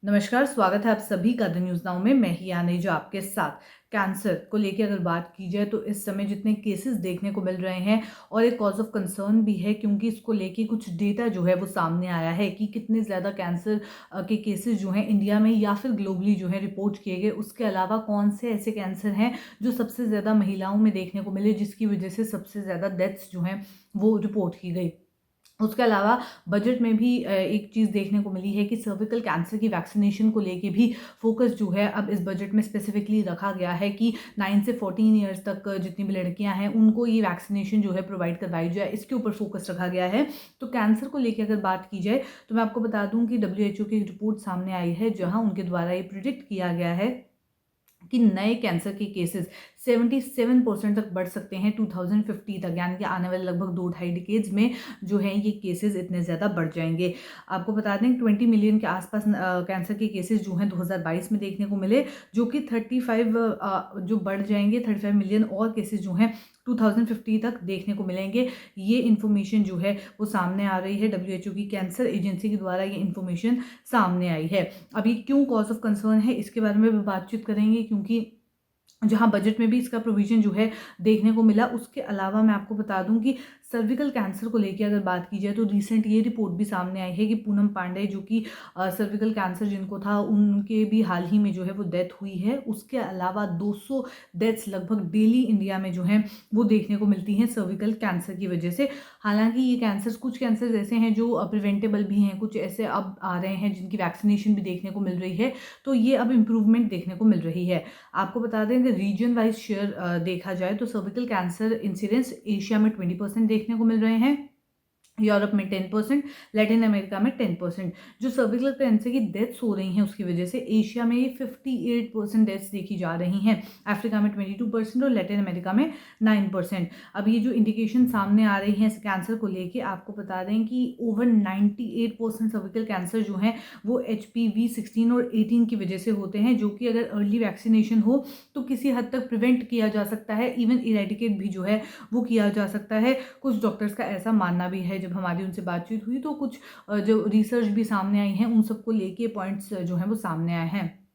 नमस्कार, स्वागत है आप सभी का द न्यूज़ नाउ में। मैं ही यानी जो आपके साथ कैंसर को लेके अगर बात की जाए तो इस समय जितने केसेस देखने को मिल रहे हैं और एक कॉज ऑफ कंसर्न भी है, क्योंकि इसको लेके कुछ डेटा जो है वो सामने आया है कि कितने ज़्यादा कैंसर के केसेस जो हैं इंडिया में या फिर ग्लोबली जो है रिपोर्ट किए गए। उसके अलावा कौन से ऐसे कैंसर हैं जो सबसे ज़्यादा महिलाओं में देखने को मिले, जिसकी वजह से सबसे ज़्यादा डेथ्स जो हैं वो रिपोर्ट की गई। उसके अलावा बजट में भी एक चीज़ देखने को मिली है कि सर्विकल कैंसर की वैक्सीनेशन को लेके भी फोकस जो है अब इस बजट में स्पेसिफिकली रखा गया है कि 9 से 14 ईयर्स तक जितनी भी लड़कियां हैं उनको ये वैक्सीनेशन जो है प्रोवाइड करवाई जाए, इसके ऊपर फोकस रखा गया है। तो कैंसर को लेके अगर बात की जाए तो मैं आपको बता दूं कि WHO की रिपोर्ट सामने आई है, जहां उनके द्वारा ये प्रिडिक्ट किया गया है कि नए कैंसर के केसेस 77% तक बढ़ सकते हैं 2050 तक, यानी कि आने वाले लगभग 2-2.5 डिकेड्स में जो है ये केसेस इतने ज़्यादा बढ़ जाएंगे। आपको बता दें 20 मिलियन के आसपास कैंसर के केसेस जो हैं 2022 में देखने को मिले, जो कि 35 जो बढ़ जाएंगे, 35 मिलियन और केसेस जो हैं 2050 तक देखने को मिलेंगे। ये इन्फॉर्मेशन जो है वो सामने आ रही है, WHO की कैंसर एजेंसी के द्वारा ये इन्फॉर्मेशन सामने आई है। अभी क्यों कॉज ऑफ कंसर्न है इसके बारे में भी बातचीत करेंगे, क्योंकि जहाँ बजट में भी इसका प्रोविजन जो है देखने को मिला। उसके अलावा मैं आपको बता दूं कि सर्विकल कैंसर को लेकर अगर बात की जाए तो रिसेंट ये रिपोर्ट भी सामने आई है कि पूनम पांडे जो कि सर्विकल कैंसर जिनको था उनके भी हाल ही में जो है वो डेथ हुई है। उसके अलावा 200 डेथ्स लगभग डेली इंडिया में जो है वो देखने को मिलती हैं सर्विकल कैंसर की वजह से। हालांकि ये कैंसर, कुछ कैंसर ऐसे हैं जो प्रिवेंटेबल भी हैं, कुछ ऐसे अब आ रहे हैं जिनकी वैक्सीनेशन भी देखने को मिल रही है, तो ये अब इम्प्रूवमेंट देखने को मिल रही है। आपको बता दें कि रीजन वाइज शेयर देखा जाए तो सर्विकल कैंसर इंसिडेंस एशिया में 20% देखने को मिल रहे हैं, यूरोप में 10%, लैटिन अमेरिका में 10%। जो सर्विकल कैंसर की डेथ्स हो रही हैं उसकी वजह से एशिया में ये 58% डेथ्स देखी जा रही हैं, अफ्रीका में 22% और लैटिन अमेरिका में 9%। अब ये जो इंडिकेशन सामने आ रही हैं इस कैंसर को लेके, आपको बता दें कि ओवर 98% सर्विकल कैंसर जो हैं वो HPV 16 और 18 की वजह से होते हैं, जो कि अगर अर्ली वैक्सीनेशन हो तो किसी हद तक प्रिवेंट किया जा सकता है, इवन इरेडिकेट भी जो है वो किया जा सकता है। कुछ डॉक्टर्स का ऐसा मानना भी है। जब हमारी उनसे बातचीत हुई तो कुछ जो रिसर्च भी सामने आई हैं उन सबको लेके पॉइंट्स जो हैं वो सामने आए हैं।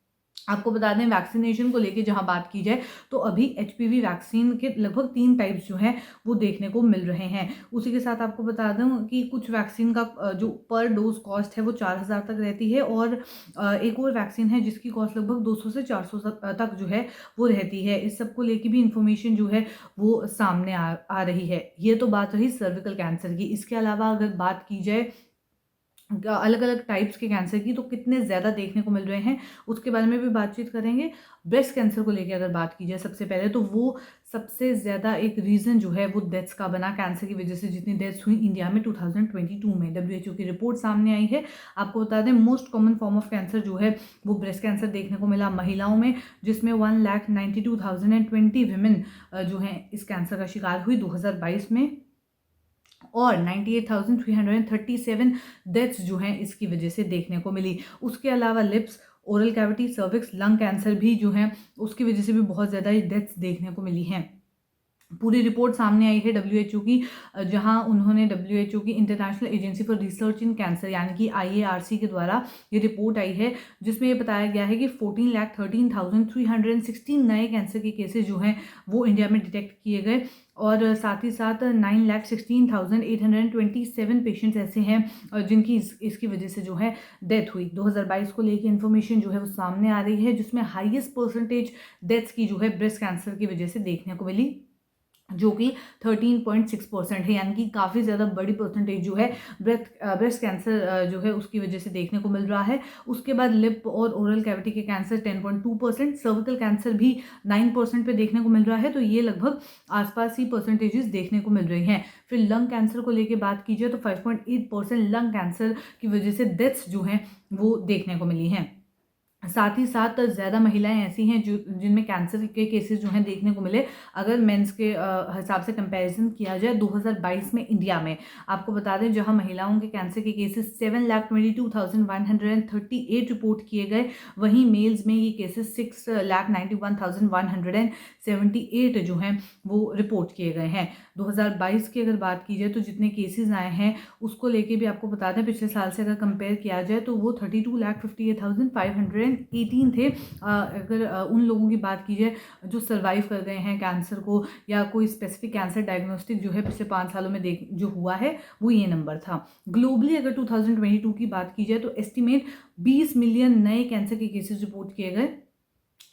आपको बता दें वैक्सीनेशन को लेके जहां बात की जाए तो अभी HPV वैक्सीन के लगभग 3 टाइप्स जो हैं वो देखने को मिल रहे हैं। उसी के साथ आपको बता दूं कि कुछ वैक्सीन का जो पर डोज कॉस्ट है वो 4000 तक रहती है, और एक और वैक्सीन है जिसकी कॉस्ट लगभग 200 से 400 तक जो है वो रहती है। इस सब को लेके भी इंफॉर्मेशन जो है वो सामने आ रही है। ये तो बात रही सर्विकल कैंसर की। इसके अलावा अगर बात की जाए अलग अलग टाइप्स के कैंसर की, तो कितने ज़्यादा देखने को मिल रहे हैं उसके बारे में भी बातचीत करेंगे। ब्रेस्ट कैंसर को लेकर अगर बात की जाए सबसे पहले, तो वो सबसे ज़्यादा एक रीज़न जो है वो डेथ्स का बना, कैंसर की वजह से जितनी डेथ्स हुई इंडिया में 2022 में WHO की रिपोर्ट सामने आई है। आपको बता दें most common form of cancer जो है वो ब्रेस्ट कैंसर देखने को मिला महिलाओं में, जिसमें 1,92,020 वीमेन जो हैं इस कैंसर का शिकार हुई 2022 में, और 98,337 डेथ्स जो हैं इसकी वजह से देखने को मिली। उसके अलावा lips, oral cavity, cervix, lung cancer भी जो हैं उसकी वजह से भी बहुत ज़्यादा डेथ्स देखने को मिली हैं। पूरी रिपोर्ट सामने आई है WHO की, जहां उन्होंने WHO की international agency for research in cancer यानी कि IARC के द्वारा ये रिपोर्ट आई है, जिसमें ये बताया गया है कि 14,13,316 नए कैंसर के केसेस जो हैं वो इंडिया में डिटेक्ट किए गए, और साथ ही साथ 9,16,827 पेशेंट्स ऐसे हैं जिनकी इसकी वजह से जो है डेथ हुई। 2022 को लेकर इन्फॉर्मेशन जो है वो सामने आ रही है, जिसमें हाईएस्ट परसेंटेज डेथ्स की जो है ब्रेस्ट कैंसर की वजह से देखने को मिली, जो कि 13.6% है, यानी कि काफ़ी ज़्यादा बड़ी परसेंटेज जो है ब्रेस्ट कैंसर जो है उसकी वजह से देखने को मिल रहा है। उसके बाद लिप और ओरल कैविटी के कैंसर 10.2%, सर्विकल कैंसर भी 9% पे देखने को मिल रहा है। तो ये लगभग आसपास ही परसेंटेजेस देखने को मिल रही हैं। फिर लंग कैंसर को लेकर बात की जाए तो 5.8% लंग कैंसर की वजह से डेथ्स जो हैं वो देखने को मिली हैं। साथ ही साथ ज़्यादा महिलाएं ऐसी हैं जो जिनमें कैंसर के केसेस जो हैं देखने को मिले। अगर मेंस के हिसाब से कंपैरिजन किया जाए 2022 में इंडिया में, आपको बता दें जहां महिलाओं के कैंसर के केसेस 7,22,138 रिपोर्ट किए गए, वहीं मेल्स में ये केसेस 6,91,178 जो हैं वो रिपोर्ट किए गए हैं। 2022 की अगर बात की जाए तो जितने केसेस आए हैं उसको लेके भी आपको बता दें पिछले साल से अगर कंपेयर किया जाए तो वो 32,58,518 थे। अगर उन लोगों की बात की जाए जो सर्वाइव कर गए हैं कैंसर को, या कोई स्पेसिफिक कैंसर डायग्नोस्टिक जो है पिछले 5 सालों में देख जो हुआ है वो ये नंबर था। ग्लोबली अगर 2022 की बात की जाए तो एस्टिमेट 20 मिलियन नए कैंसर के केसेस रिपोर्ट किए गए,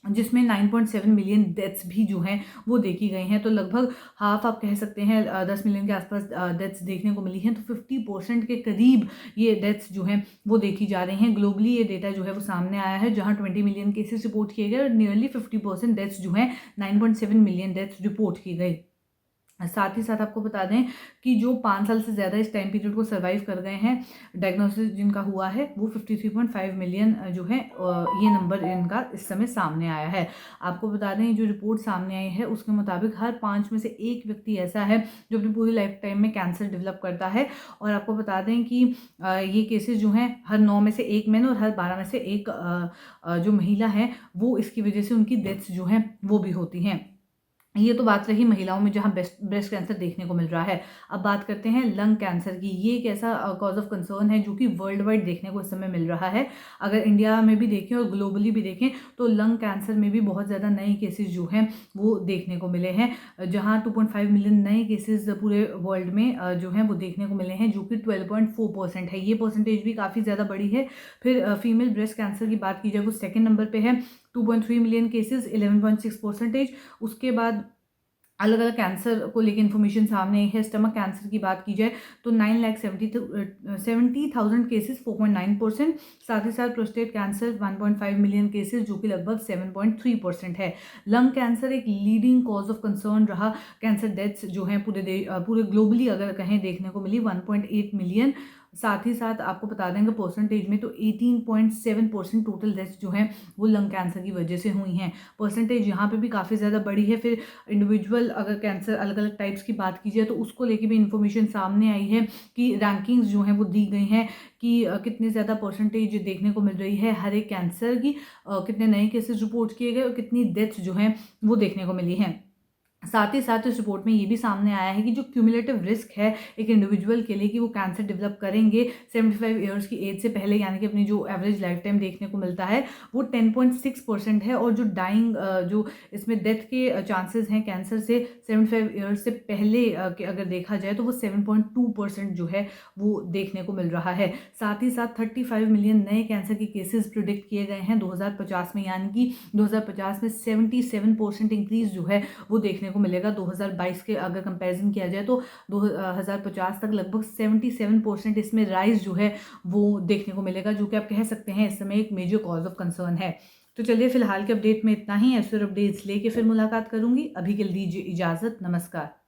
जिसमें 9.7 मिलियन डेथ्स भी जो हैं वो देखी गई हैं। तो लगभग हाफ आप कह सकते हैं 10 मिलियन के आसपास डेथ्स देखने को मिली हैं। तो 50% के करीब ये डेथ्स जो हैं वो देखी जा रही हैं। ग्लोबली ये डेटा जो है वो सामने आया है, जहां 20 मिलियन केसेस रिपोर्ट किए गए और नियरली 50% डेथ्स जो हैं 9.7 मिलियन डेथ्स रिपोर्ट की गई। साथ ही साथ आपको बता दें कि जो 5 साल से ज़्यादा इस टाइम पीरियड को सर्वाइव कर गए हैं, डायग्नोसिस जिनका हुआ है वो 53.5 मिलियन जो है ये नंबर इनका इस समय सामने आया है। आपको बता दें जो रिपोर्ट सामने आई है उसके मुताबिक हर 5 में से एक व्यक्ति ऐसा है जो अपनी पूरी लाइफ टाइम में कैंसर डेवलप करता है। और आपको बता दें कि ये केसेस जो हैं हर 9 में से एक मैन और हर 12 में से एक जो महिला है वो इसकी वजह से उनकी डेथ्स जो हैं वो भी होती हैं। ये तो बात रही महिलाओं में जहां ब्रेस्ट कैंसर देखने को मिल रहा है। अब बात करते हैं लंग कैंसर की। ये एक ऐसा कॉज ऑफ कंसर्न है जो कि वर्ल्ड वाइड देखने को इस समय मिल रहा है। अगर इंडिया में भी देखें और ग्लोबली भी देखें तो लंग कैंसर में भी बहुत ज़्यादा नए केसेस जो हैं वो देखने को मिले हैं, जहाँ 2.5 मिलियन नए केसेस पूरे वर्ल्ड में जो हैं वो देखने को मिले हैं, जो कि 12.4% है। ये परसेंटेज भी काफ़ी ज़्यादा बड़ी है। फिर फीमेल ब्रेस्ट कैंसर की बात की जाए वो सेकेंड नंबर पर है, 2.3 मिलियन केसेस, 11.6%। उसके बाद अलग अलग कैंसर को लेकर इन्फॉर्मेशन सामने आई है। स्टमक कैंसर की बात की जाए तो 9,70,000 केसेस, 4.9%। साथ ही साथ प्रोस्टेट कैंसर 1.5 मिलियन केसेस, जो कि लगभग 7.3% है। लंग कैंसर एक लीडिंग कॉज ऑफ कंसर्न रहा। कैंसर डेथ्स जो हैं पूरे ग्लोबली अगर कहें देखने को मिली 1.8 मिलियन। साथ ही साथ आपको बता देंगे परसेंटेज में तो 18.7% टोटल डेथ्स जो हैं वो लंग कैंसर की वजह से हुई हैं। परसेंटेज यहाँ पे भी काफ़ी ज़्यादा बड़ी है। फिर इंडिविजुअल अगर कैंसर अलग अलग टाइप्स की बात की जाए तो उसको लेके भी इन्फॉर्मेशन सामने आई है कि रैंकिंग्स जो हैं वो दी गई हैं कि कितने ज़्यादा परसेंटेज देखने को मिल रही है हर एक कैंसर की, कितने नए केसेस रिपोर्ट किए गए और कितनी डेथ्स जो हैं वो देखने को मिली हैं। साथ ही साथ इस रिपोर्ट में ये भी सामने आया है कि जो क्यूमुलेटिव रिस्क है एक इंडिविजुअल के लिए कि वो कैंसर डेवलप करेंगे 75 ईयर्स की एज से पहले, यानी कि अपनी जो एवरेज लाइफ टाइम देखने को मिलता है वो 10.6% है। और जो डाइंग जो इसमें डेथ के चांसेस हैं कैंसर से 75 ईयर्स से पहले के अगर देखा जाए तो वो 7.2% जो है वो देखने को मिल रहा है। साथ ही साथ 35 मिलियन नए कैंसर के केसेस प्रिडिक्ट किए गए हैं 2050 में, यानी कि 2050 में 77% इंक्रीज जो है वो देखने को मिलेगा। 2022 के अगर कंपैरिजन किया जाए तो 2050 तक लगभग 77% इसमें राइज जो है वो देखने को मिलेगा, जो कि आप कह सकते हैं इस समय एक मेजर कॉज ऑफ कंसर्न है। तो चलिए फिलहाल के अपडेट में इतना ही। ऐसे अपडेट्स लेके फिर मुलाकात करूंगी। अभी के लिए दीजिए इजाजत। नमस्कार।